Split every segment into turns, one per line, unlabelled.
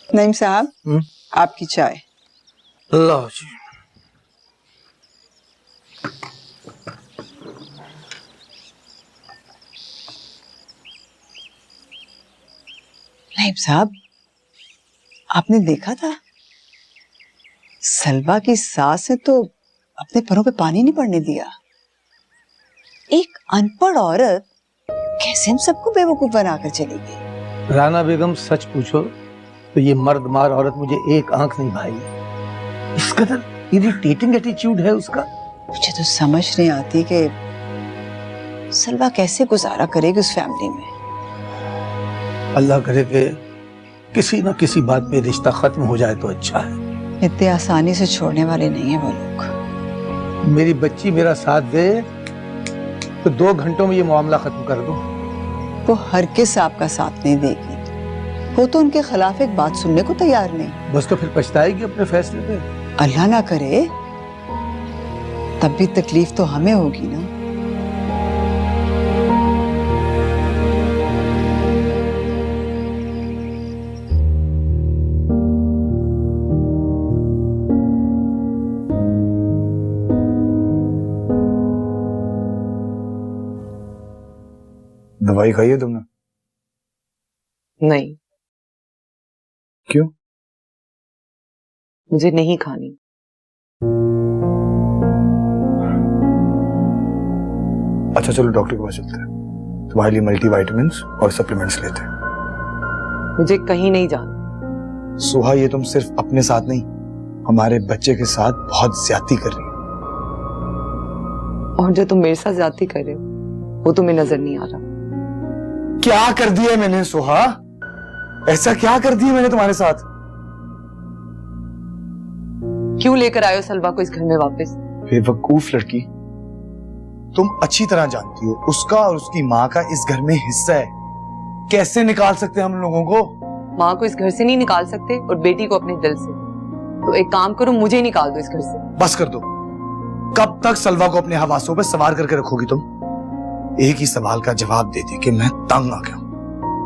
नईम साहब, आपकी चाय।
लो जी।
नईम साहब, आपने देखा था सलवा की सास ने तो अपने पैरों पे पानी नहीं पड़ने दिया। एक अनपढ़ औरत कैसे हम सबको बेवकूफ बनाकर चली गई।
राना बेगम, सच पूछो तो ये मर्द मार औरत मुझे एक आंख नहीं भाई। इस कदर इरिटेटिंग एटीट्यूड है उसका।
मुझे तो समझ नहीं आती कि सलवा कैसे गुजारा करेगी उस फैमिली में।
अल्लाह करे कि किसी न किसी बात पे रिश्ता खत्म हो जाए तो अच्छा है।
इतने आसानी से छोड़ने वाले नहीं है वो लोग।
मेरी बच्ची मेरा साथ दे तो 2 घंटों में ये मामला खत्म कर दूं।
वो हरगिज़ आपका साथ नहीं देगी। वो तो उनके खिलाफ एक बात सुनने को तैयार नहीं।
बस तो फिर पछताएगी अपने फैसले पे।
अल्लाह ना करे, तब भी तकलीफ तो हमें होगी ना।
दवाई खाई है तुमने?
नहीं,
क्यों?
मुझे नहीं खानी।
अच्छा चलो डॉक्टर के पास चलते हैं, तुम्हारे लिए मल्टीविटामिन्स और सप्लीमेंट्स लेते हैं।
मुझे कहीं नहीं जाना।
सुहा, ये तुम सिर्फ अपने साथ नहीं, हमारे बच्चे के साथ बहुत ज्यादती कर रही हो।
और जो तुम मेरे साथ ज्यादती कर रहे हो वो तुम्हें नजर नहीं आ रहा।
क्या कर दिया मैंने सुहा? ऐसा क्या कर दिया मैंने तुम्हारे साथ?
क्यों लेकर आए हो सलवा को इस घर में वापस?
बेवकूफ लड़की, तुम अच्छी तरह जानती हो उसका और उसकी माँ का इस घर में हिस्सा है। कैसे निकाल सकते हैं हम लोगों को?
माँ को इस घर से नहीं निकाल सकते और बेटी को अपने दिल से। तो एक काम करो, मुझे निकाल दो इस घर से।
बस कर दो। कब तक सलवा को अपने हवासों पर सवार करके रखोगी तुम? एक ही सवाल का जवाब दे दी कि मैं तंग आ गया।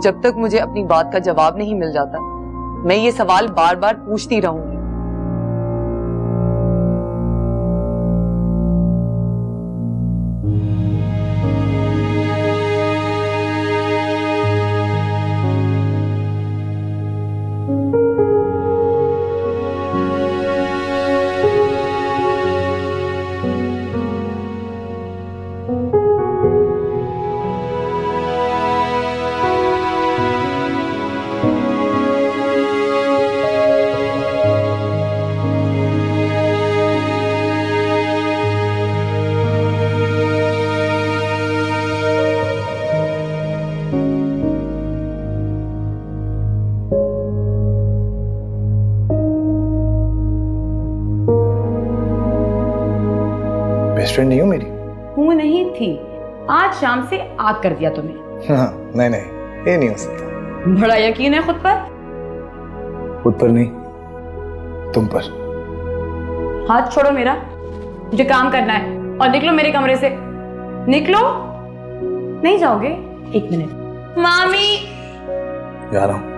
जब तक मुझे अपनी बात का जवाब नहीं मिल जाता, मैं ये सवाल बार बार पूछती रहूंगी।
बेस्ट फ्रेंड नहीं हो मेरी?
हूँ नहीं थी, आज शाम से आग कर दिया तुम्हें।
हाँ, नहीं नहीं, ये नहीं हो सकता।
बड़ा यकीन है खुद पर?
खुद पर नहीं, तुम पर।
हाथ छोड़ो मेरा, मुझे काम करना है। और निकलो मेरे कमरे से, निकलो। नहीं जाओगे? 1 मिनट। मामी,
जा रहा हूं।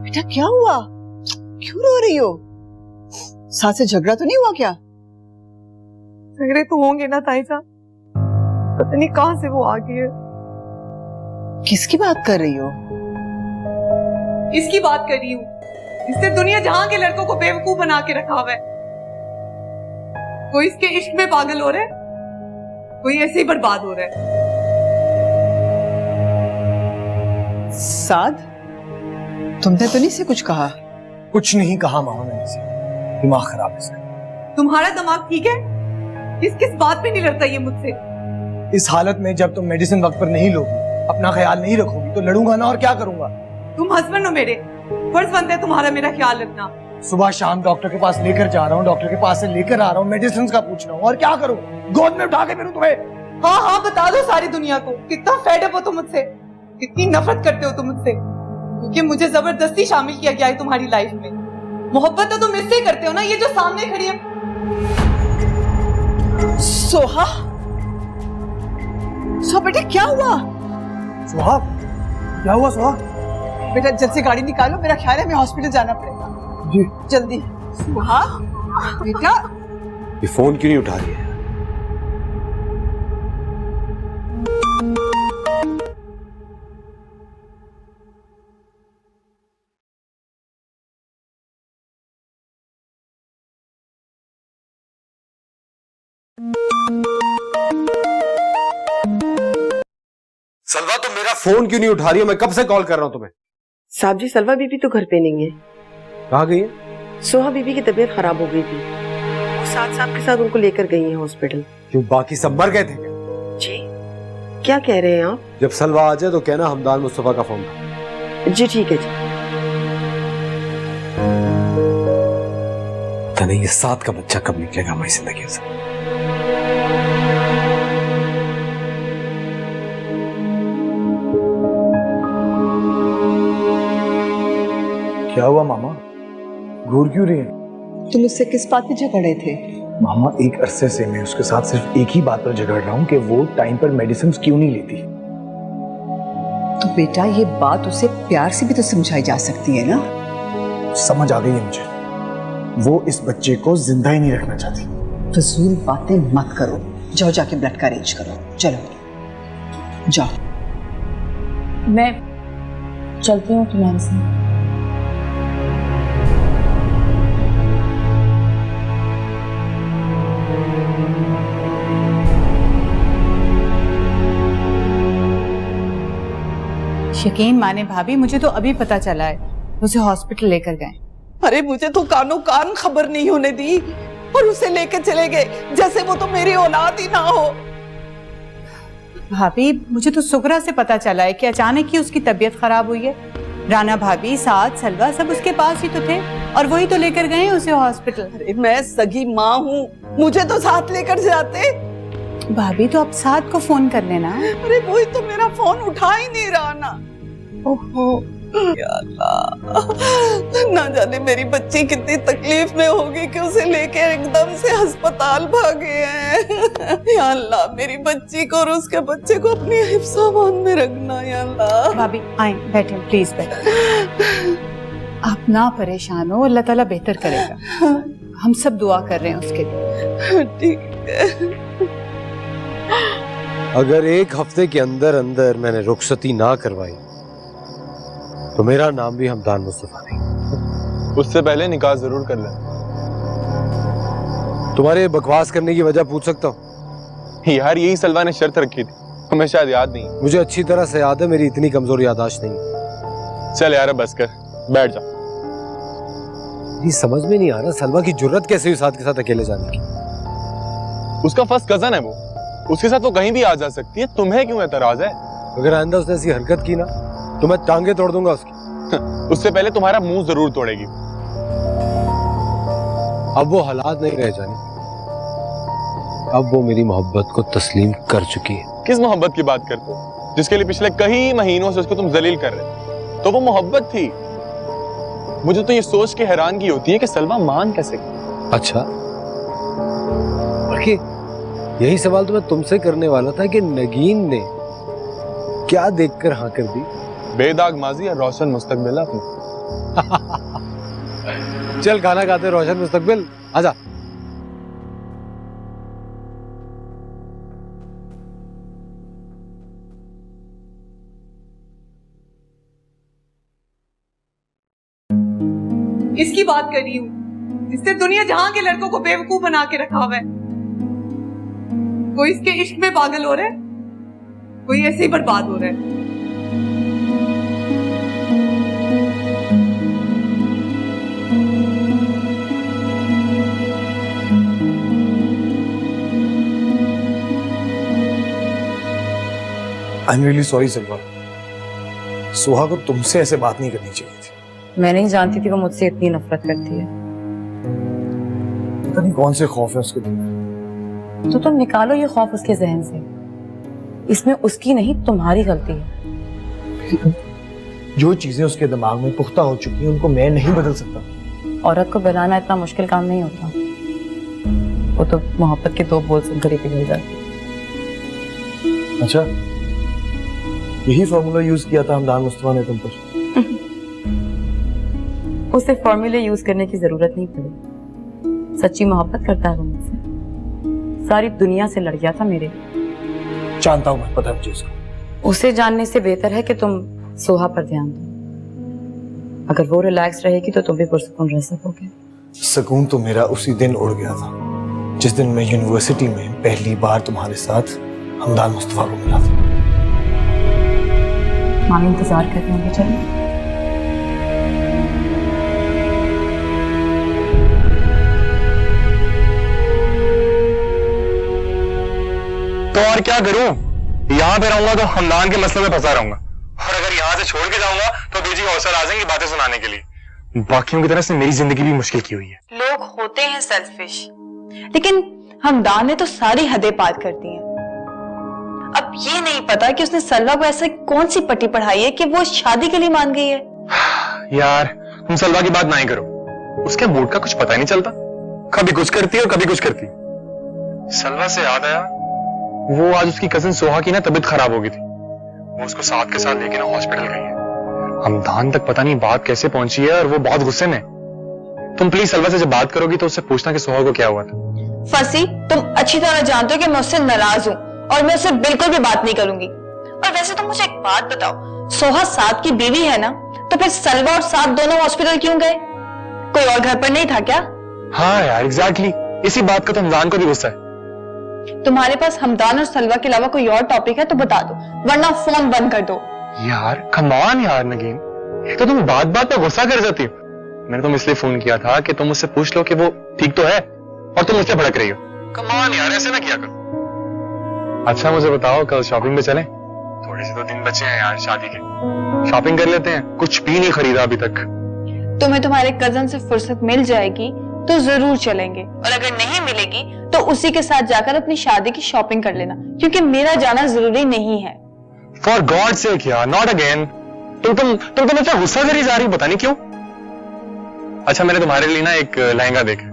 बेटा क्या हुआ? क्यों रो रही हो? साथ से झगड़ा तो नहीं हुआ क्या?
झगड़े तो होंगे ना ताई साहब, पता नहीं कहां से वो आ गई है।
किसकी बात कर रही हो?
इसकी बात कर रही हूँ, इसने दुनिया जहां के लड़कों को बेवकूफ बना के रखा हुआ है। कोई इसके इश्क में पागल हो रहा है, कोई ऐसे ही बर्बाद हो रहा है।
साद, तुमने तो नहीं से कुछ कहा?
कुछ नहीं कहा मामा मैंने से, दिमाग खराब है इसका।
तुम्हारा दिमाग ठीक है? किस किस बात पे नहीं लड़ता ये मुझसे?
इस हालत में जब तुम मेडिसिन वक्त पर नहीं लोगी, अपना ख्याल नहीं रखोगी तो लड़ूंगा ना, और क्या करूंगा?
तुम हस्बैंड हो मेरे, फर्ज बनता है तुम्हारा मेरा ख्याल रखना।
सुबह शाम डॉक्टर के पास लेकर जा रहा हूँ, डॉक्टर के पास से लेकर आ रहा हूँ, मेडिसिन का पूछ रहा हूँ, और क्या करूँ? गोद में उठा के फिरूं तुम्हें?
हाँ हाँ, बता दो सारी दुनिया को कितना फेड अप हो तुम मुझसे। कितनी नफरत करते हो तुम मुझसे, क्योंकि मुझे जबरदस्ती शामिल किया गया है तुम्हारी लाइफ में। मोहब्बत तो तुम इससे ही करते हो ना, ये जो सामने खड़ी है। सोहा, सोहा बेटा क्या हुआ?
सुहा, क्या हुआ सुहा?
बेटा जल्द से गाड़ी निकालो, मेरा ख्याल है हमें हॉस्पिटल जाना पड़ेगा।
जी
जल्दी। सुहा बेटा,
ये फोन क्यों नहीं उठा रही है? सलवा, तो मेरा फोन क्यों नहीं उठा रही हो? मैं कब से कॉल कर रहा हूं तुम्हें।
साहब जी, सलवा बीबी तो घर पे नहीं है।
कहाँ गई है?
सोहा बीबी की तबीयत खराब हो गई थी, वो साथ साहब के साथ उनको लेकर गई हैं हॉस्पिटल।
क्यों, बाकी सब मर गए थे क्या?
जी क्या कह रहे हैं आप?
जब सलवा आ जाए तो कहना हमदान मुस्तफा का फोन था।
जी ठीक है जी।
पता नहीं ये 7 का बच्चा कब निकलेगा हमारी जिंदगी से।
क्या हुआ मामा, घूर क्यों रही है?
तुम उससे किस बात पे झगड़े थे?
मामा एक अरसे से मैं उसके साथ सिर्फ एक ही बात पर झगड़ रहा हूँ कि वो टाइम पर मेडिसिन क्यों नहीं लेती।
तो बेटा ये बात उसे प्यार से भी तो समझाई जा सकती है ना।
समझ आ गई है मुझे, वो इस बच्चे को जिंदा ही नहीं रखना चाहती।
फजूल बातें मत करो, जाओ जाके ब्लड का अरेंज करो। चलो जाओ।
मैं चलती हूँ तुम्हारे साथ।
यकीन माने भाभी, मुझे तो अभी पता चला है, उसे हॉस्पिटल लेकर गए।
अरे मुझे तो कानो कान खबर नहीं होने दी और उसे लेकर चले गए जैसे वो तो मेरी औलाद ही ना हो।
भाभी मुझे तो सुगरा से पता चला है कि अचानक ही उसकी तबीयत खराब हुई है। राना भाभी, साथ सलवा सब उसके पास ही तो थे और वही तो लेकर गए हैं उसे हॉस्पिटल।
अरे मैं सगी माँ हूँ, मुझे तो साथ लेकर जाते।
भाभी तो अब साथ को फोन कर लेना।
अरे वही तो मेरा फोन उठा ही नहीं रहा ना। ओहो या अल्लाह, ना जाने मेरी बच्ची कितनी तकलीफ में होगी कि उसे लेके एकदम से अस्पताल भागे हैं। या अल्लाह, मेरी बच्ची को और उसके बच्चे को अपनी हिफ्ज़-ए-मान में रखना या अल्लाह।
भाभी आए, बैठे प्लीज बैठे। आप ना परेशान हो, अल्लाह ताला बेहतर करेगा। हम सब दुआ कर रहे हैं उसके लिए।
ठीक है।
अगर 1 हफ्ते के अंदर अंदर मैंने रुखसती ना करवाई तो मेरा नाम भी हमदान मुस्तफा नहीं।
उससे पहले निकाह जरूर कर ले।
तुम्हारे बकवास करने की वजह पूछ सकता हूँ?
यार यही सलवा ने शर्त रखी थी, हमें शायद याद नहीं।
मुझे अच्छी तरह से याद है, मेरी इतनी कमजोर याददाश्त नहीं।
चल यार बस कर, बैठ जा।
ये समझ में नहीं आ रहा सलवा की जुर्रत कैसे हुई साथ के साथ अकेले जाने की।
उसका फर्स्ट कजन है वो, उसके साथ वो कहीं भी आ जा सकती है, तुम्हें क्यों एतराज है?
अगर आइंदा उसने ऐसी हरकत की ना तो मैं टांगे तोड़ दूंगा उसकी।
उससे पहले तुम्हारा मुंह जरूर तोड़ेगी।
अब वो हालात नहीं रह जाने, अब वो मेरी मोहब्बत को तस्लीम कर चुकी है।
किस मोहब्बत की बात करते हो जिसके लिए पिछले कई महीनों से उसको तुम जलील कर रहे? तो वो मोहब्बत थी। मुझे तो ये सोच के हैरानगी होती है कि सलवा मान कैसे गई।
अच्छा, बल्कि यही सवाल तो मैं तुमसे करने वाला था कि नगीन ने क्या देखकर हाँ कर दी?
बेदाग माजी या रोशन मुस्तकबिल अपनी।
चल खाना खाते रोशन मुस्तकबिल, आजा।
इसकी बात कर रही हूँ जिससे दुनिया जहां के लड़कों को बेवकूफ बना के रखा हुआ है। कोई इसके इश्क में पागल हो रहा है, कोई ऐसे ही बर्बाद हो रहा है।
आई एम रियली सॉरी सलवा, सुहा को तुमसे ऐसे बात नहीं करनी चाहिए थी।
मैं नहीं जानती थी वो मुझसे इतनी नफरत करती है।
पता नहीं कौन से खौफ है उसके दिल में।
तो तुम निकालो ये खौफ उसके जहन से। इसमें उसकी नहीं तुम्हारी गलती है।
जो चीजें उसके दिमाग में पुख्ता हो चुकी हैं उनको मैं नहीं बदल सकता।
औरत को बहलाना इतना मुश्किल काम नहीं होता, वो तो मोहब्बत के 2 बोल से घड़ी पिघल जाती।
अच्छा, यही फॉर्मूला यूज किया था हमदान मुस्तफा ने तुम पर?
उसे फॉर्मूले यूज करने की जरूरत नहीं पड़ी। सच्ची मोहब्बत करता है वो मुझसे, सारी दुनिया से लड़ गया था मेरे।
जानता हूँ मैं, पता है मुझे इसका।
उसे जानने से बेहतर है कि तुम सोहा पर ध्यान दो। अगर वो रिलैक्स रहेगी तो तुम भी पुरसुकून रह सकोगे।
सुकून तो मेरा उसी दिन उड़ गया था जिस दिन मैं यूनिवर्सिटी में पहली बार तुम्हारे साथ हमदान मुस्तफा को मिला था।
मामी इंतजार कर रहे होंगे, चलिए।
तो और क्या करूं? यहाँ पे रहूंगा तो हमदान के मसले में फंसा रहूंगा, और अगर यहाँ से छोड़ के जाऊंगा तो बीजी हौसला आ जाएंगी बातें सुनाने के लिए। बाकियों की तरह से मेरी जिंदगी भी मुश्किल की हुई है।
लोग होते हैं सेल्फिश, लेकिन हमदान ने तो सारी हदें पार कर दी हैं। अब ये नहीं पता कि उसने सलवा को ऐसे कौन सी पट्टी पढ़ाई है कि वो शादी के लिए मान गई है।
यार तुम सलवा की बात नहीं करो, उसके मूड का कुछ पता ही नहीं चलता, कभी कुछ करती है और कभी कुछ करती। सलवा से याद आया, वो आज उसकी कजिन सोहा की ना तबीयत खराब हो गई थी, वो उसको साथ के साथ लेके ना हॉस्पिटल गई है। हमदान तक पता नहीं बात कैसे पहुंची है और वो बहुत गुस्से में। तुम प्लीज सलवा से जब बात करोगी तो उससे पूछना कि सोहा को क्या हुआ था।
फसी, तुम अच्छी तरह जानते हो कि मैं उससे नाराज हूँ और मैं उससे बिल्कुल भी बात नहीं करूंगी। और वैसे तुम मुझे एक बात बताओ, सोहा साद की बीवी है ना, तो फिर सलवा और साद दोनों हॉस्पिटल क्यों गए? कोई और घर पर नहीं था क्या?
हाँ यार एग्जैक्टली, इसी बात का तो हमदान को भी गुस्सा है।
तुम्हारे पास हमदान और सलवा के अलावा कोई और टॉपिक है तो बता दो, वरना फोन बंद कर दो।
यार कम ऑन यार नगीन, एक तो तुम बात बात पे गुस्सा कर जाती हो। मैंने तुम इसलिए फोन किया था कि तुम मुझसे पूछ लो कि वो ठीक तो है, और तुम मुझसे भड़क रही हो। कम ऑन यार, ऐसे ना किया करो। अच्छा मुझे बताओ, कल शॉपिंग पे चलें? थोड़े से तो दिन बचे हैं यार शादी के, शॉपिंग कर लेते हैं। कुछ भी नहीं खरीदा अभी तक।
तुम्हें तुम्हारे कजन से फुर्सत मिल जाएगी तो जरूर चलेंगे, और अगर नहीं मिलेगी तो उसी के साथ जाकर अपनी शादी की शॉपिंग कर लेना, क्योंकि मेरा जाना जरूरी नहीं है।
फॉर गॉड सेक यार, नॉट अगेन। तुम अच्छा गुस्सा करी जा रही, पता नहीं क्यों। अच्छा मैंने तुम्हारे लिए ना एक लहंगा देखा।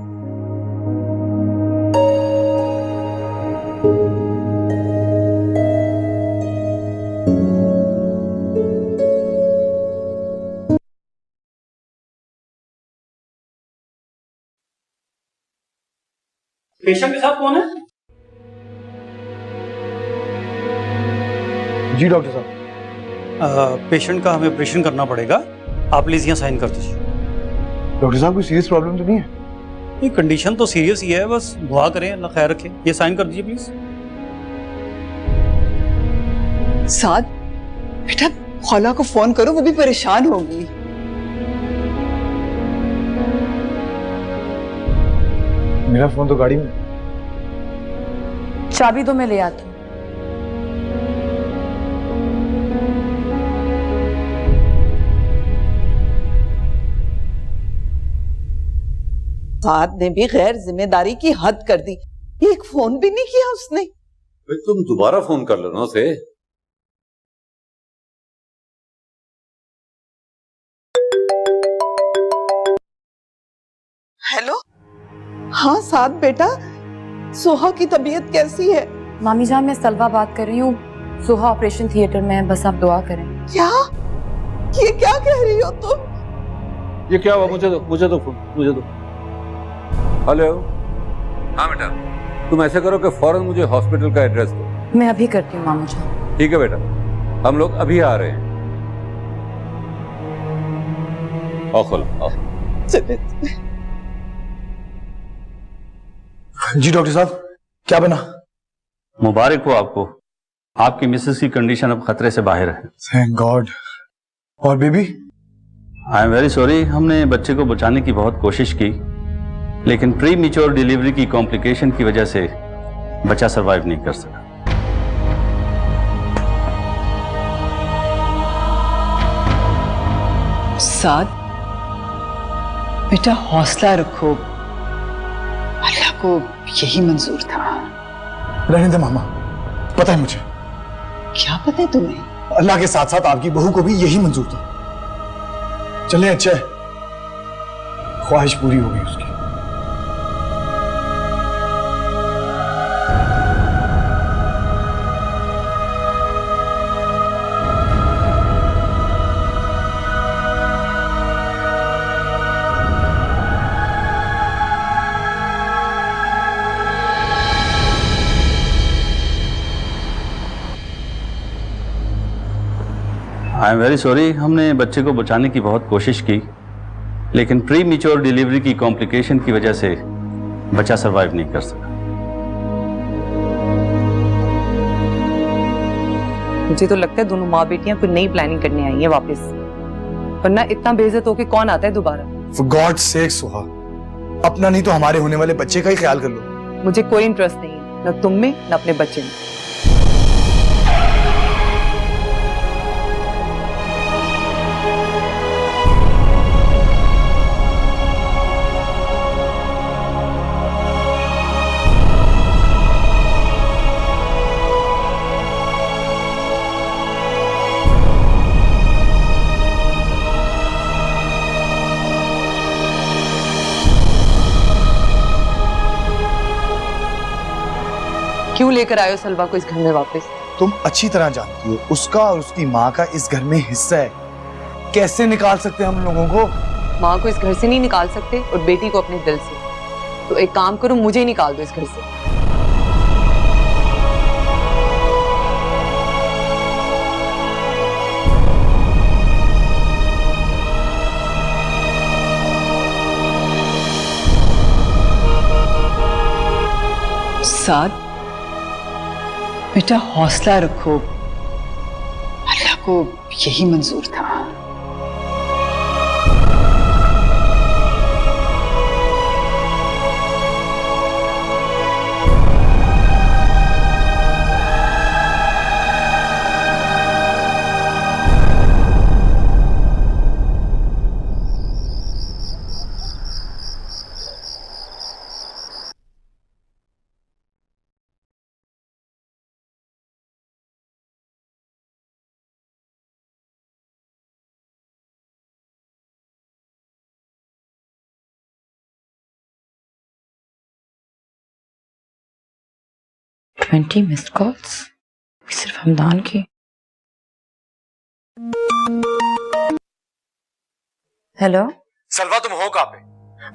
पेशेंट के साथ कौन है?
जी डॉक्टर साहब।
पेशेंट का हमें ऑपरेशन करना पड़ेगा, आप प्लीज यहाँ साइन कर दीजिए।
डॉक्टर साहब कोई सीरियस प्रॉब्लम तो नहीं है?
ये कंडीशन तो सीरियस ही है, बस दुआ करें अल्लाह खैर रखे। ये साइन कर दीजिए प्लीज।
साद, बेटा खौला को फोन करो, वो भी परेशान होगी।
मेरा फोन तो गाड़ी में।
चाबी दो, मैं ले आती हूँ।
साद ने भी गैर जिम्मेदारी की हद कर दी, एक फोन भी नहीं किया उसने।
तुम दोबारा फोन कर लो ना उसे।
हेलो, हाँ साद बेटा, सोहा की तबीयत कैसी है?
मामी जान, मैं सलवा बात कर रही हूँ, सोहा ऑपरेशन थिएटर में है, बस आप दुआ करें।
क्या? ये क्या कह रही हो तुम?
ये क्या हुआ? मुझे दो फोन, मुझे दो। हेलो। हाँ बेटा, तुम ऐसे करो कि फौरन मुझे हॉस्पिटल का एड्रेस दो।
मैं अभी करती हूँ मामू जान।
ठीक है बेटा, हम लोग अभी आ रहे हैं। आओ खोलो, आओ।
जी डॉक्टर साहब, क्या बना?
मुबारक हो आपको, आपकी मिसेस की कंडीशन अब खतरे से बाहर है।
Thank God. और baby?
I am very sorry, हमने बच्चे को बचाने की बहुत कोशिश की, लेकिन प्री मैच्योर डिलीवरी की कॉम्प्लिकेशन की वजह से बच्चा सरवाइव नहीं कर सका।
साद बेटा, हौसला रखो, अल्लाह को यही मंजूर था।
रहने दे मामा, पता है मुझे।
क्या पता है तुम्हें?
अल्लाह के साथ साथ आपकी बहू को भी यही मंजूर था। चले अच्छा है, ख्वाहिश पूरी हो गई उसकी।
आई एम वेरी सॉरी, हमने बच्चे को बचाने की बहुत कोशिश की, लेकिन प्री मैच्योर डिलीवरी की कॉम्प्लिकेशन की वजह से बच्चा सरवाइव नहीं कर सका।
मुझे तो लगता है दोनों माँ बेटियां कोई नई प्लानिंग करने आई हैं वापस, वरना इतना बेइज्जत होके कौन आता है दोबारा।
For God's sake सुहा, अपना नहीं तो हमारे होने वाले बच्चे का ही ख्याल कर लो।
मुझे कोई इंटरेस्ट नहीं है, न तुम में न अपने बच्चे में। क्यों लेकर आए हो सलवा को इस घर में वापस?
तुम अच्छी तरह जानती हो उसका और उसकी माँ का इस घर में हिस्सा है। कैसे निकाल सकते हैं हम लोगों को?
माँ को इस घर से नहीं निकाल सकते और बेटी को अपने दिल से। तो एक काम करो, मुझे ही निकाल दो इस घर से।
साथ बेटा हौसला रखो, अल्लाह को यही मंजूर था।
ट्वेंटी मिस्ड कॉल्स सिर्फ हमदान की। हेलो
सलवा, तुम हो कहां पे?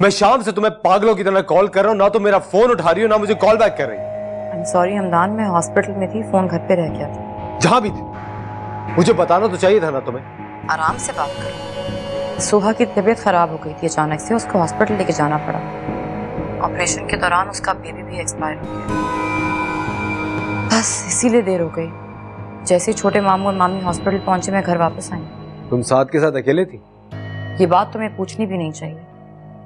मैं शाम से तुम्हें पागलों की तरह कॉल कर रहा हूं, ना तो मेरा फोन उठा रही हो ना मुझे कॉल बैक कर रही हो।
आई एम सॉरी हमदान, मैं हॉस्पिटल में थी, फोन घर पे रह गया था।
जहां भी थी मुझे बताना तो चाहिए था ना तुम्हें।
आराम से बात करो। सोहा की तबीयत खराब हो गई थी अचानक से, उसको हॉस्पिटल लेके जाना पड़ा। ऑपरेशन के दौरान उसका बेबी भी एक्सपायर हो गया, बस इसीलिए देर हो गई। जैसे ही छोटे मामू और मामी हॉस्पिटल पहुंचे मैं घर वापस आई।
तुम साथ के साथ अकेले थी?
ये बात तुम्हें पूछनी भी नहीं चाहिए।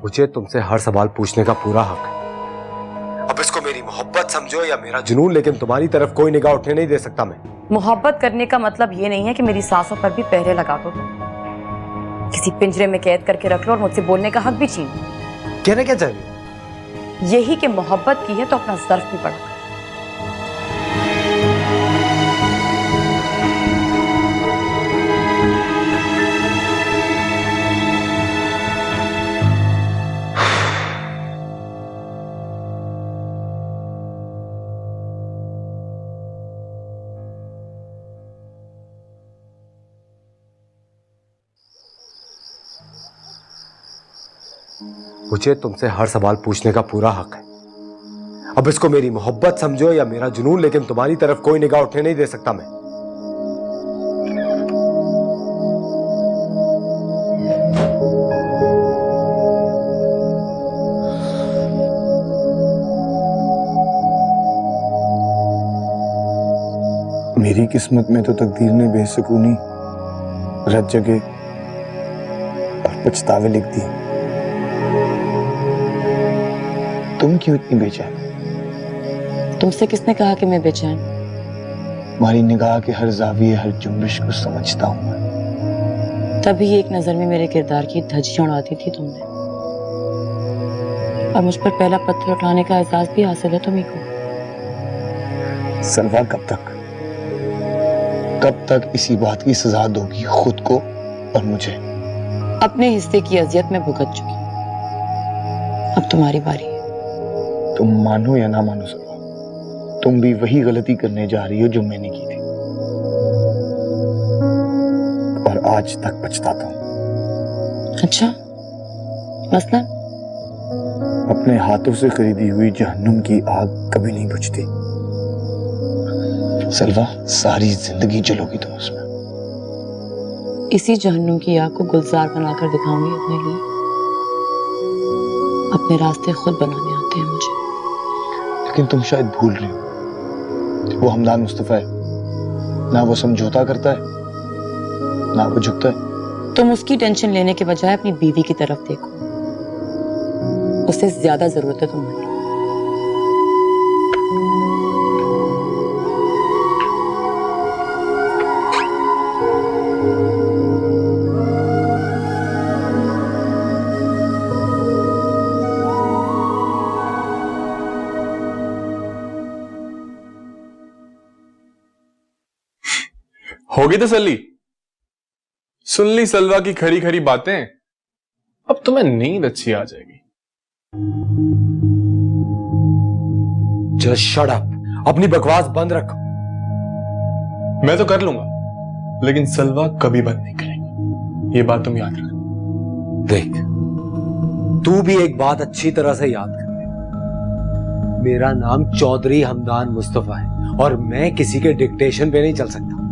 मुझे तुमसे हर सवाल पूछने का पूरा हक है। अब इसको मेरी मोहब्बत समझो या मेरा जुनून, लेकिन तुम्हारी तरफ कोई निगाह उठने नहीं दे सकता मैं।
मोहब्बत करने का मतलब ये नहीं है कि मेरी सांसों पर भी पहरे लगा दो, किसी पिंजरे में कैद करके रख लो और मुझसे बोलने का हक भी छीन लो।
कहना क्या चाहिए?
यही कि मोहब्बत की है तो अपना ज़र्फ भी पड़ा।
मुझे तुमसे हर सवाल पूछने का पूरा हक है। अब इसको मेरी मोहब्बत समझो या मेरा जुनून, लेकिन तुम्हारी तरफ कोई निगाह उठने नहीं दे सकता मैं।
मेरी किस्मत में तो तकदीर ने बेसुकूनी, रत जगह और पछतावे लिख दी। तुम क्यों इतनी बेचैन?
तुमसे किसने कहा कि मैं बेचैन?
तुम्हारी निगाह के हर जाविये, हर जुम्बिश को समझता हूं मैं।
तभी एक नजर में मेरे किरदार की धज्जियां उड़ाती थी तुमने, और मुझ पर पहला पत्थर उठाने का एहसास भी हासिल है तुम्हीं को।
सलवा, कब तक? कब तक इसी बात की सजा दोगी खुद को और मुझे?
अपने हिस्से की अजियत में भुगत चुकी हूं। अब तुम्हारी बारी है।
तुम मानो या ना मानो सलवा, तुम भी वही गलती करने जा रही हो जो मैंने की थी, और आज तक पछताता हूं।
अच्छा, मसला?
अपने हाथों से खरीदी हुई जहन्नुम की आग कभी नहीं बुझती सलवा, सारी जिंदगी जलोगी तुम उसमें।
इसी जहन्नुम की आग को गुलजार बनाकर दिखाऊंगी अपने लिए। अपने रास्ते खुद बनाने आते हैं मुझे।
लेकिन तुम शायद भूल रही हो, वो हमदान मुस्तफा है, ना वो समझौता करता है ना वो झुकता है।
तुम उसकी टेंशन लेने के बजाय अपनी बीवी की तरफ देखो, उससे ज्यादा जरूरत है तुम्हें।
होगी तसल्ली? सुन ली सलवा की खरी खरी बातें? अब तुम्हें नींद अच्छी आ जाएगी।
जस्ट शट अप, अपनी बकवास बंद रखो।
मैं तो कर लूंगा, लेकिन सलवा कभी बंद नहीं करेगी, ये बात तुम याद रखना।
देख, तू भी एक बात अच्छी तरह से याद कर ले। मेरा नाम चौधरी हमदान मुस्तफा है और मैं किसी के डिक्टेशन पे नहीं चल सकता।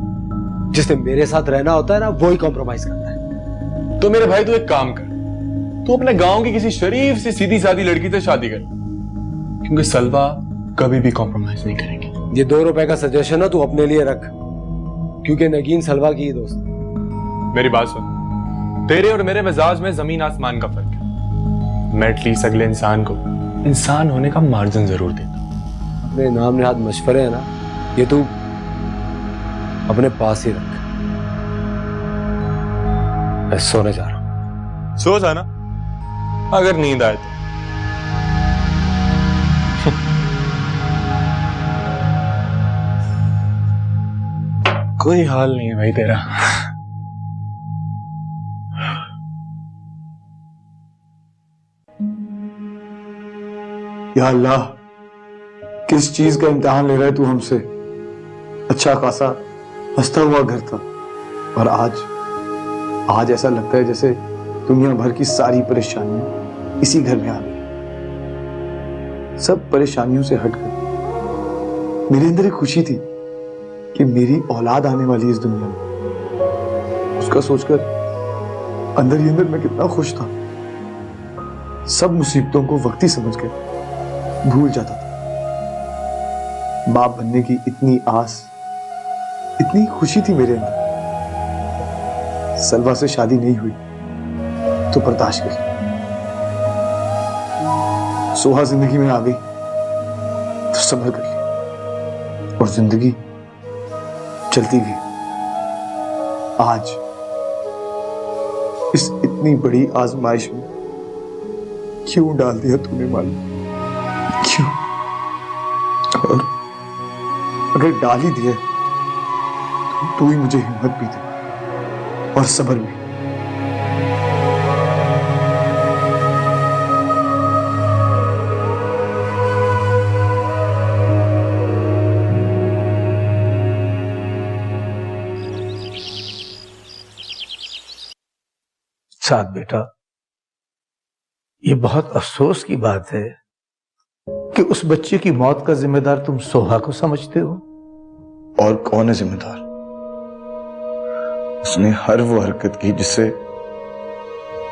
जिसने मेरे साथ रहना होता है ना, वो ही कॉम्प्रोमाइज करता है।
तो मेरे भाई, तू एक काम कर, तू अपने गांव की किसी शरीफ सी सीधी सादी लड़की से शादी कर, क्योंकि सलवा कभी भी कॉम्प्रोमाइज नहीं करेगी।
ये 2 रुपए का सजेशन है, तू अपने लिए रख, क्योंकि नगीन सलवा की ही दोस्त।
मेरी बात सुन, तेरे और मेरे मिजाज में जमीन आसमान का फर्क है। मैं एटलीस्ट अगले इंसान को इंसान होने का मार्जिन जरूर देता हूं।
अपने नाम निहाद मशवरे है ना, ये तू अपने पास ही रख। मैं सोने जा रहा हूं।
सो जाना, अगर नींद आए तो। कोई हाल नहीं है भाई तेरा।
या अल्लाह, किस चीज का इम्तिहान ले रहा है तू हमसे? अच्छा खासा हंसता हुआ घर था, और आज ऐसा लगता है जैसे दुनिया भर की सारी परेशानियां इसी घर में आ गई। सब परेशानियों से हटकर मेरे अंदर एक खुशी थी कि मेरी औलाद आने वाली इस दुनिया में। उसका सोचकर अंदर ही अंदर मैं कितना खुश था। सब मुसीबतों को वक्ती समझकर भूल जाता था। बाप बनने की इतनी आस, इतनी खुशी थी मेरे अंदर। सलवा से शादी नहीं हुई तो बर्दाश्त कर। सोहा जिंदगी में आ गई तो सब्र कर लिया, और जिंदगी चलती गई। आज इस इतनी बड़ी आजमाइश में क्यों डाल दिया तूने मालूम? क्यों? और अगर डाल ही दिया तो तू ही मुझे हिम्मत भी दे और सब्र भी।
साथ बेटा, ये बहुत अफसोस की बात है कि उस बच्चे की मौत का जिम्मेदार तुम सोहा को समझते हो।
और कौन है जिम्मेदार? उसने हर वो हरकत की जिससे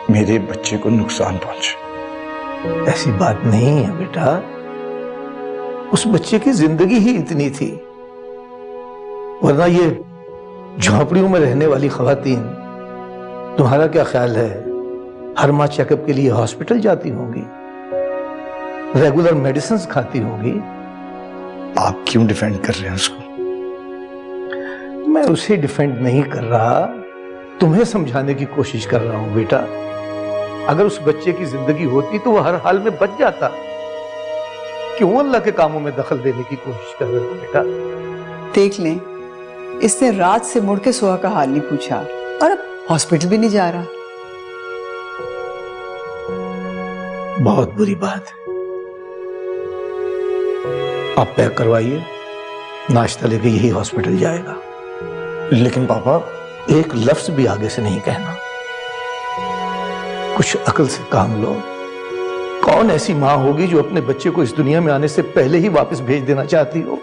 मेरे बच्चे को नुकसान पहुंचे।
ऐसी बात नहीं है बेटा, उस बच्चे की जिंदगी ही इतनी थी, वरना ये झोंपड़ियों में रहने वाली खवातीन, तुम्हारा क्या ख्याल है, हर माह चेकअप के लिए हॉस्पिटल जाती होंगी, रेगुलर मेडिसिन खाती होंगी।
आप क्यों डिफेंड कर रहे हैं उसको?
मैं उसे डिफेंड नहीं कर रहा, तुम्हें समझाने की कोशिश कर रहा हूं बेटा। अगर उस बच्चे की जिंदगी होती तो वो हर हाल में बच जाता। क्यों अल्लाह के कामों में दखल देने की कोशिश कर रहे हो बेटा?
देख लें,
इसने रात से मुड़ के सोहा का हाल नहीं पूछा और अब हॉस्पिटल भी नहीं जा रहा।
बहुत बुरी बात है। आप पैक करवाइए, नाश्ता लेके यही हॉस्पिटल जाएगा।
लेकिन पापा,
एक लफ्ज भी आगे से नहीं कहना। कुछ अकल से काम लो। कौन ऐसी मां होगी जो अपने बच्चे को इस दुनिया में आने से पहले ही वापस भेज देना चाहती हो?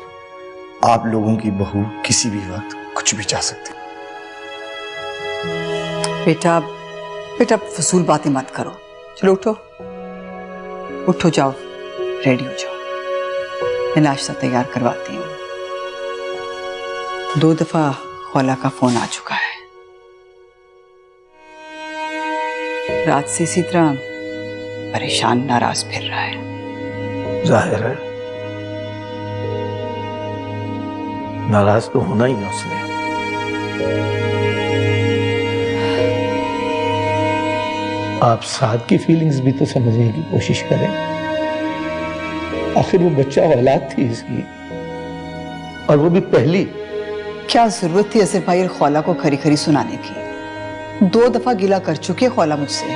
आप लोगों की बहू किसी भी वक्त कुछ भी चाह सकती।
बेटा बेटा फजूल बातें मत करो। चलो उठो उठो, जाओ रेडी हो जाओ, मैं नाश्ता तैयार करवाती हूँ। 2 दफा खौला का फोन आ चुका है। रात से इसी तरह परेशान नाराज फिर रहा है।
जाहिर है नाराज तो होना ही है उसने। आप साद की फीलिंग्स भी तो समझने की कोशिश करें। आखिर वो बच्चा औलाद थी इसकी, और वो भी पहली।
क्या जरूरत थी असर भाई और खौला को खरी खरी सुनाने की? 2 दफा गिला कर चुके खौला मुझसे।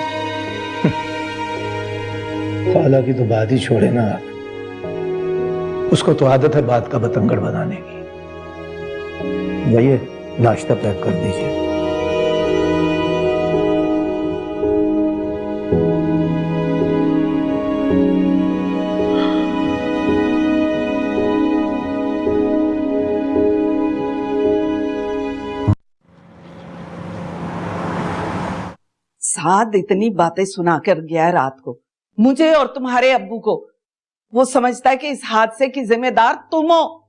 खौला की तो बात ही छोड़े ना आप। उसको तो आदत है बात का बतंगड़ बनाने की। भैया नाश्ता पैक कर दीजिए।
साद इतनी बातें सुनाकर गया है रात को, मुझे और तुम्हारे अब्बू को। वो समझता है कि इस हादसे की जिम्मेदार तुम हो।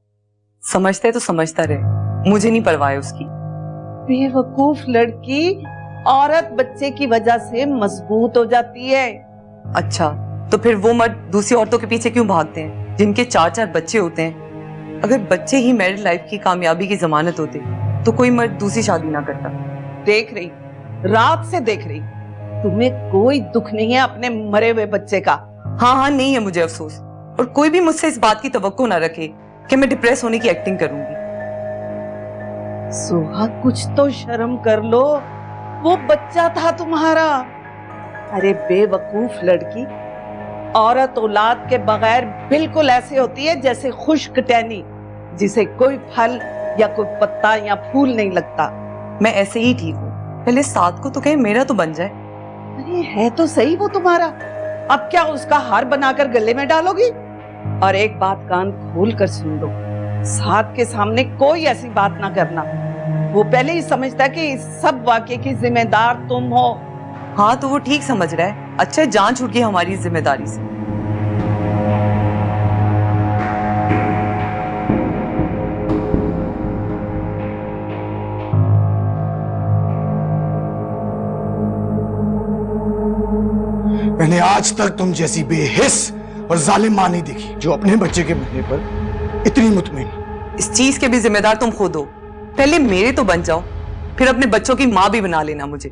समझते तो समझता रहे, मुझे नहीं परवाह है उसकी।
बेवकूफ लड़की, औरत बच्चे की वजह से मजबूत हो जाती है।
अच्छा, तो फिर वो मर्द दूसरी औरतों के पीछे क्यों भागते हैं जिनके 4-4 बच्चे होते हैं? अगर बच्चे ही मैरिड लाइफ की कामयाबी की जमानत होते तो कोई मर्द दूसरी शादी ना करता।
देख रही, रात से देख रही, तुम्हें कोई दुख नहीं है अपने मरे हुए बच्चे का।
हाँ, नहीं है मुझे अफसोस, और कोई भी मुझसे इस बात की तवक्को ना रखे कि मैं डिप्रेस होने की एक्टिंग करूंगी।
सोहा, कुछ तो शर्म कर लो, वो बच्चा था तुम्हारा। अरे बेवकूफ लड़की, औरत औलाद के बगैर बिल्कुल ऐसे होती है जैसे खुश्क टहनी जिसे कोई फल या कोई पत्ता या फूल नहीं लगता।
मैं ऐसे ही ठीक हूँ, पहले साथ को तो कहे मेरा तो बन जाए।
अरे है तो सही वो तुम्हारा, अब क्या उसका हार बनाकर गले में डालोगी? और एक बात कान खोल कर सुन लो, साथ के सामने कोई ऐसी बात ना करना। वो पहले ही समझता है कि इस सब वाकये की जिम्मेदार तुम हो।
हाँ, तो वो ठीक समझ रहा है। अच्छा, जान छूट गई हमारी जिम्मेदारी से।
मैंने आज तक तुम जैसी बेहिस और जालिम मां नहीं देखी जो अपने बच्चे के मरने पर इतनी मुतमिन।
इस चीज के भी जिम्मेदार तुम खुद हो। पहले मेरे तो बन जाओ, फिर अपने बच्चों की माँ भी बना लेना मुझे।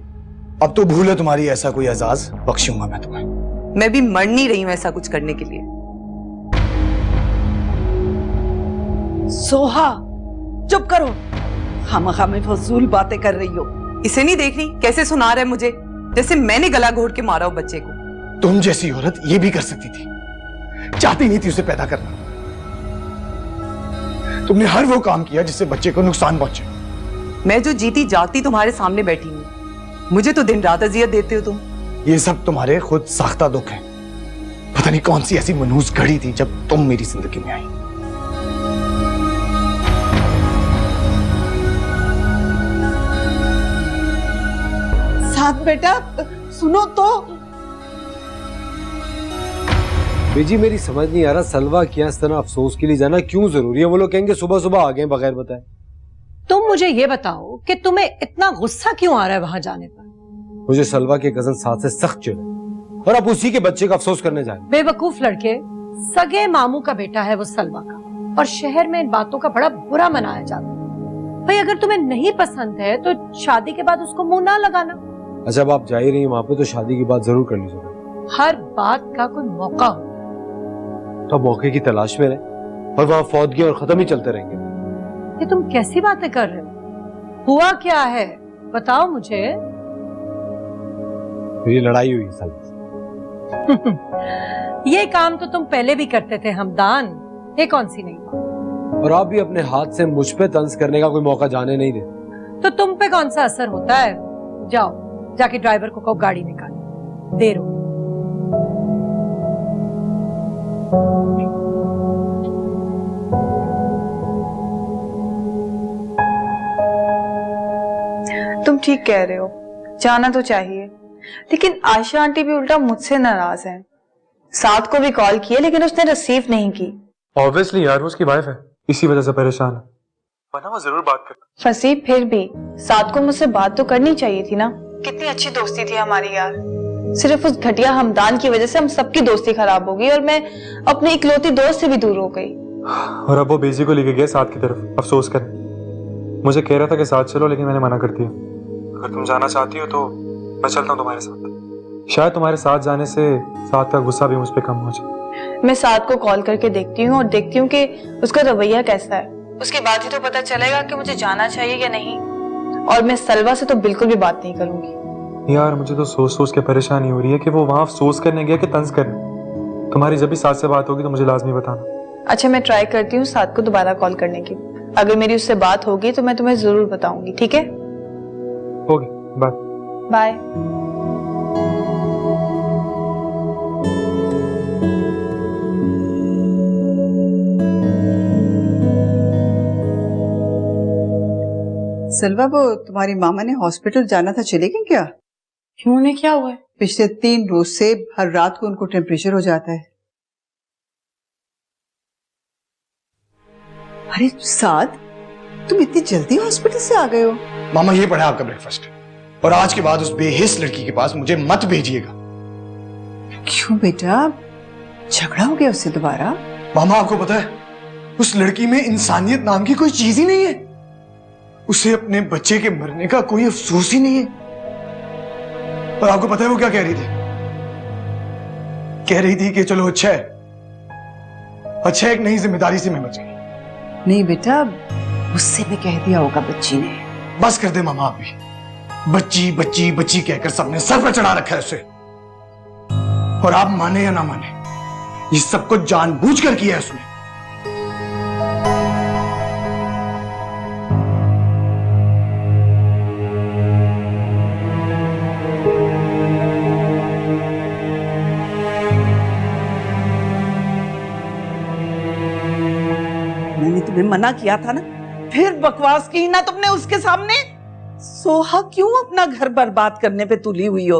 अब तो भूले तुम्हारी ऐसा कोई एजाज बख्शूंगा मैं तुम्हें।
मैं भी मर नहीं रही हूं ऐसा कुछ करने के लिए।
सोहा, चुप करो, खामखा में फजूल बातें कर रही हो।
इसे नहीं देख रही कैसे सुना रहा है मुझे, जैसे मैंने गला घोट के मारा हो बच्चे को।
तुम जैसी औरत ये भी कर सकती थी, चाहती नहीं थी उसे पैदा करना। तुमने हर वो काम किया जिससे बच्चे को नुकसान पहुंचे।
मैं जो जीती जागती तुम्हारे सामने बैठी हूँ, मुझे तो दिन रात अजियत देते हो तुम।
ये सब तुम्हारे खुद साख्ता दुख हैं। पता नहीं कौन सी ऐसी मनहूस घड़ी थी जब तुम मेरी जिंदगी में आई।
साथ बेटा सुनो तो।
बेजी, मेरी समझ नहीं आ रहा, सलवा क्या इस तरह अफसोस के लिए जाना क्यों जरूरी है? वो लोग कहेंगे सुबह सुबह आ गए बगैर बताए।
तुम मुझे ये बताओ कि तुम्हें इतना गुस्सा क्यों आ रहा है वहां जाने पर?
मुझे सलवा के कजन साथ से सख्त चिढ़ है, और आप उसी के बच्चे का अफसोस करने जा रहे हैं।
बेवकूफ लड़के, सगे मामू का बेटा है वो सलवा का, और शहर में इन बातों का बड़ा बुरा मनाया जाता है। भाई अगर तुम्हें नहीं पसंद है तो शादी के बाद उसको मुंह ना लगाना।
अच्छा, अब आप जा ही रही हैं वहां पे, तो शादी की बात जरूर कर लीजिएगा।
हर बात का कोई मौका हो,
तो मौके की तलाश में रहे, और वहां फौतगी और खत्म ही चलते रहेंगे।
ये तुम कैसी बातें कर रहे हो? हुआ क्या है, बताओ मुझे।
मेरी लड़ाई हुई सलवा से।
ये काम तो तुम पहले भी करते थे हमदान, ये कौन सी नई बात।
और आप भी अपने हाथ से मुझ पे तंज करने का कोई मौका जाने नहीं दे।
तो तुम पे कौन सा असर होता है। जाओ जाके ड्राइवर को कहो गाड़ी निकालो, देर हो।
तुम ठीक कह रहे हो, जाना तो चाहिए, लेकिन आशा आंटी भी उल्टा मुझसे नाराज है। साथ को भी कॉल किया लेकिन उसने रिसीव नहीं की।
ऑब्वियसली यार, वो उसकी वाइफ है, इसी वजह से परेशान है, वरना वो जरूर बात करता।
फसीब फिर भी साथ को मुझसे बात तो करनी चाहिए थी ना। कितनी अच्छी दोस्ती थी हमारी यार। सिर्फ उस घटिया हमदान की वजह से हम सबकी दोस्ती खराब हो गई और मैं अपनी इकलौती दोस्त से भी दूर हो गई।
और अब वो बेजी को लेके गया साथ की तरफ अफसोस करने। मुझे कह रहा था कि साथ चलो, लेकिन मैंने मना कर दिया। अगर तुम जाना चाहती हो तो मैं चलता हूँ तुम्हारे साथ। शायद तुम्हारे साथ जाने से साथ का गुस्सा भी मुझ पे कम हो जाए।
मैं साथ को कॉल करके देखती हूँ और देखती हूँ कि उसका रवैया कैसा है। उसके बाद ही तो पता चलेगा कि मुझे जाना चाहिए या नहीं। और मैं सलवा से तो बिल्कुल भी बात नहीं करूंगी।
यार मुझे तो सोच सोच के परेशानी हो रही है कि वो वहां अफसोस करने गया कि तंज करने। तुम्हारी जब भी साथ से बात होगी तो मुझे लाजमी बताना।
अच्छा, मैं ट्राई करती हूँ साथ को दोबारा कॉल करने की। अगर मेरी उससे बात होगी तो मैं तुम्हें जरूर बताऊंगी, ठीक है?
Okay, bye
bye.
सलवा, वो तुम्हारी मामा ने हॉस्पिटल जाना था, चले गए क्या?
क्यों, उन्हें क्या हुआ है?
पिछले 3 रोज से हर रात को उनको टेम्परेचर हो जाता है। अरे साद, तुम इतनी जल्दी हॉस्पिटल से आ गए हो?
मामा ये पड़ा आपका ब्रेकफास्ट, और आज के बाद उस बेहिस लड़की के पास मुझे मत भेजिएगा।
क्यों बेटा, झगड़ा हो गया उससे दोबारा?
मामा आपको पता है, उस लड़की में इंसानियत नाम की कोई चीज ही नहीं है। उसे अपने बच्चे के मरने का कोई अफसोस ही नहीं है। और आपको पता है वो क्या कह रही थी? कह रही थी कि चलो अच्छा है एक नई जिम्मेदारी से मैं बच गई।
नहीं बेटा, गुस्से में कह दिया होगा बच्ची ने।
बस कर दे मामा, आप भी बच्ची बच्ची बच्ची कहकर सबने सर पर चढ़ा रखा है उसे। और आप माने या ना माने, ये सब कुछ जानबूझकर किया है उसने।
मैंने तुम्हें मना किया था ना, फिर बकवास की ना तुमने उसके सामने। सोहा क्यों अपना घर बर्बाद करने पे तुली हुई हो?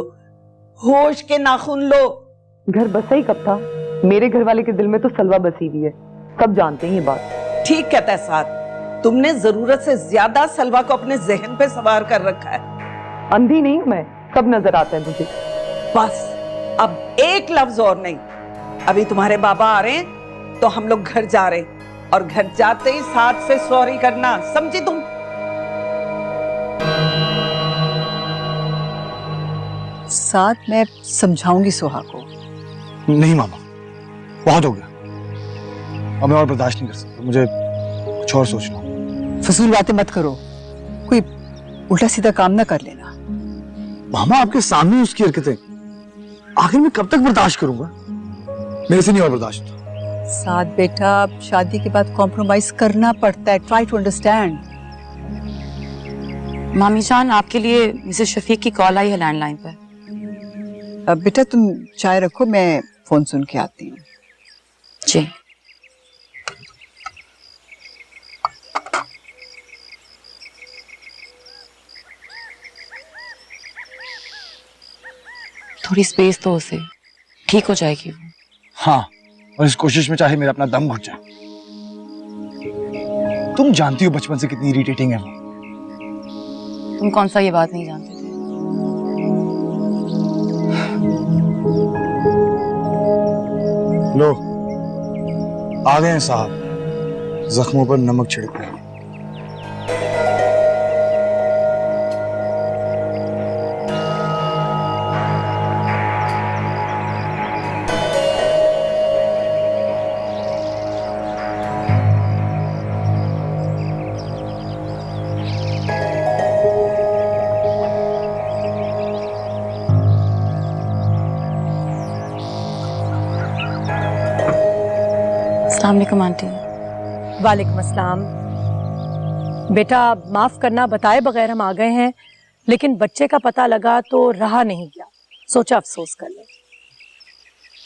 होश के नाखून लो।
घर बसा ही कब था? मेरे घर वाले के दिल में तो सलवा बसी हुई है, सब जानते हैं ये बात।
ठीक कहता है साथ, तुमने जरूरत से ज्यादा सलवा को अपने जहन पे सवार कर रखा है।
अंधी नहीं हूं मैं, सब नजर आता है मुझे।
बस अब एक लफ्ज और नहीं। अभी तुम्हारे बाबा आ रहे हैं तो हम लोग घर जा रहे हैं, और घर जाते ही साथ से सॉरी करना, समझी तुम?
साथ मैं समझाऊंगी सोहा को।
नहीं मामा, बहुत हो गया, अब मैं और बर्दाश्त नहीं कर सकता। मुझे कुछ और सोचना।
फजूल बातें मत करो, कोई उल्टा सीधा काम ना कर लेना।
मामा आपके सामने उसकी हरकतें, आखिर मैं कब तक बर्दाश्त करूंगा? मेरे से नहीं और बर्दाश्त होता।
साथ बेटा, शादी के बाद कॉम्प्रोमाइज करना पड़ता है। Try to understand.
मामी जान, आपके लिए मिसेस शफीक की कॉल आई है लैंडलाइन पर।
अब बेटा तुम चाय रखो, मैं फोन सुन के आती हूँ।
जी। थोड़ी स्पेस तो उसे, ठीक हो जाएगी वो।
हाँ, और इस कोशिश में चाहे मेरा अपना दम घुट जाए। तुम जानती हो बचपन से कितनी इरिटेटिंग है वो।
तुम कौन सा ये बात नहीं जानते थे?
लो, आ गए हैं साहब, जख्मों पर नमक छिड़कने।
अस्सलाम वालेकुम आंटी।
वालेकुम अस्सलाम। बेटा माफ करना, बताए बगैर हम आ गए हैं, लेकिन बच्चे का पता लगा तो रहा नहीं गया, सोचा अफसोस कर ले।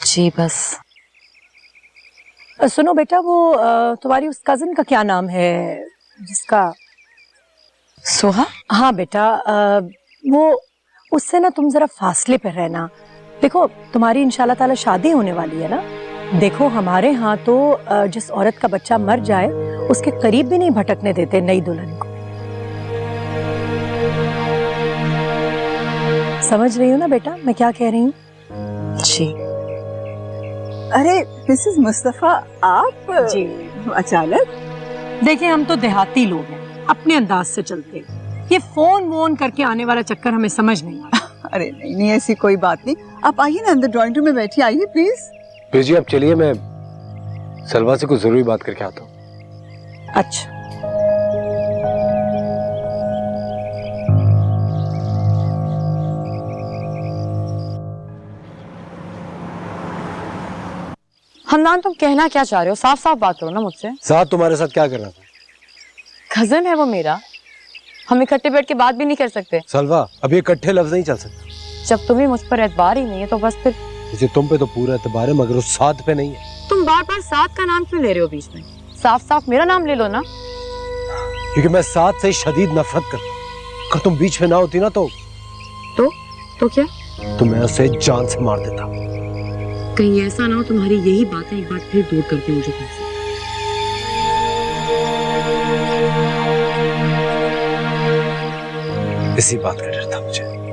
जी बस।
सुनो बेटा, वो तुम्हारी उस कजिन का क्या नाम है जिसका?
सोहा?
हाँ बेटा, वो उससे ना तुम जरा फासले पर रहना। देखो तुम्हारी इंशाल्लाह ताला शादी होने वाली है ना। देखो हमारे यहाँ तो जिस औरत का बच्चा मर जाए उसके करीब भी नहीं भटकने देते नई दुल्हन को। समझ रही हो ना बेटा मैं क्या कह रही हूँ?
जी।
अरे मिसेस मुस्तफा, आप
जी
अचानक?
देखिए हम तो देहाती लोग हैं, अपने अंदाज से चलते हैं। ये फोन वोन करके आने वाला चक्कर हमें समझ नहीं आता।
अरे नहीं ऐसी कोई बात नहीं, आप आइए ना अंदर ड्राइंग रूम में बैठिए, आइए प्लीज।
जी अब चलिए, मैं सलवा से कुछ जरूरी बात करके आता हूँ।
अच्छा।
हमदान तुम कहना क्या चाह रहे हो? साफ साफ बात करो ना मुझसे।
साथ तुम्हारे साथ क्या कर रहा था?
कजन है वो मेरा, हम इकट्ठे बैठ के बात भी नहीं कर सकते।
सलवा अब ये इकट्ठे लफ्ज नहीं चल सकते।
जब तुम्हें मुझ पर एतबार ही नहीं है तो बस फिर।
इसे तुम पे तो पूरा एतबार है मगर उस साथ पे नहीं है।
तुम बार बार साथ का नाम क्यों ले रहे हो बीच में? साफ साफ मेरा नाम ले लो ना।
क्योंकि मैं साथ से शदीद नफरत करता हूं। अगर तुम बीच में ना होती ना तो
क्या?
तो मैं उसे जान से मार देता।
कहीं ऐसा ना हो तुम्हारी यही बातें एक बार फिर दूर करके मुझे पैसे।
इसी बात का डर था मुझे।